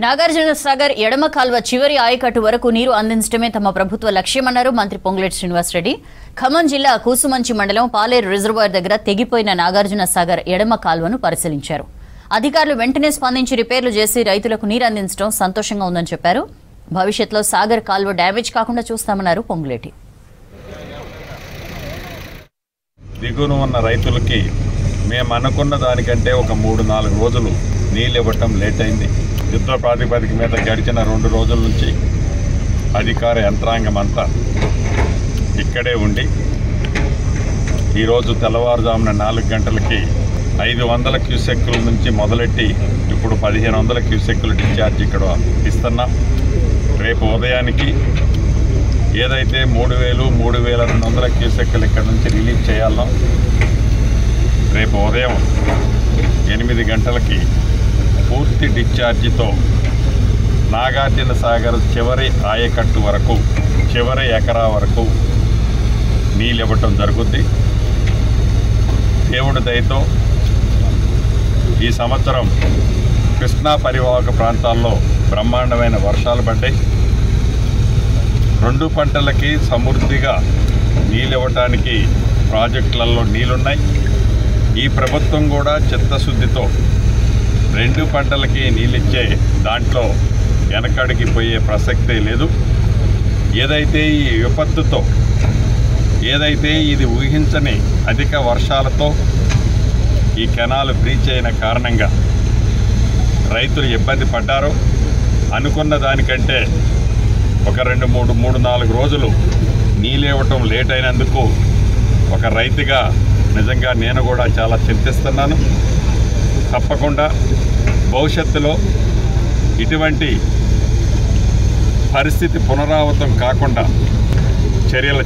నాగార్జున సాగర్ ఎడమ కాల్వ చివరి ఆయకట్టు వరకు నీరు అందించడమే తమ ప్రభుత్వ లక్ష్యమన్నారు మంత్రి పొంగులేటి శ్రీనివాసరెడ్డి. ఖమ్మం జిల్లా కూసుమంచి మండలం పాలేరు రిజర్వాయర్ దగ్గర తెగిపోయిన నాగార్జున సాగర్ ఎడమ కాల్వను పరిశీలించారు. అధికారులు వెంటనే స్పందించి రిపేర్లు చేసి రైతులకు నీరు అందించడం సంతోషంగా ఉందని చెప్పారు. భవిష్యత్తులో సాగర్ కాల్వ డ్యామేజ్ కాకుండా చూస్తామన్నారు పొంగులేటి. దిగువన ఉన్న రైతులకి మేము అనుకున్న దానికంటే ఒక 3-4 రోజులు నీళ్ళు ఇవ్వటం లేట్ అయింది. యుద్ధ ప్రాతిపదిక మీద గడిచిన 2 రోజుల నుంచి అధికార యంత్రాంగం అంతా ఇక్కడే ఉండి ఈరోజు తెల్లవారుజామున 4 గంటలకి 500 క్యూసెక్కుల నుంచి మొదలెట్టి ఇప్పుడు 1500 క్యూసెక్కులు డిశ్చార్జ్ ఇక్కడ ఇస్తున్నాం. రేపు ఉదయానికి ఏదైతే 3,200 క్యూసెక్కులు ఇక్కడ నుంచి రిలీజ్ చేయాలో రేపు ఉదయం 8 గంటలకి పూర్తి డిశ్చార్జితో నాగార్జున సాగర్ చివరి ఆయకట్టు వరకు చివరి ఎకరా వరకు నీళ్ళు ఇవ్వటం జరుగుద్ది. దేవుడి దయతో ఈ సంవత్సరం కృష్ణా పరివాహక ప్రాంతాల్లో బ్రహ్మాండమైన వర్షాలు పడ్డాయి. 2 పంటలకి సమృద్ధిగా నీళ్ళు ఇవ్వటానికి ప్రాజెక్టులలో నీళ్ళున్నాయి. ఈ ప్రభుత్వం కూడా చిత్తశుద్ధితో 2 పంటలకి నీళ్ళిచ్చే దాంట్లో వెనకడికి పోయే ప్రసక్తే లేదు. ఏదైతే ఈ విపత్తుతో ఏదైతే ఇది ఊహించని అధిక వర్షాలతో ఈ కెనాల్ బ్రీచ్ అయిన కారణంగా రైతులు ఇబ్బంది పడ్డారో అనుకున్న దానికంటే ఒక 2-3-4 రోజులు నీళ్ళు ఇవ్వటం లేట్ అయినందుకు ఒక రైతుగా నిజంగా నేను కూడా చాలా చింతిస్తున్నాను. తప్పకుండా భవిష్యత్తులో ఇటువంటి పరిస్థితి పునరావృతం కాకుండా చర్యలు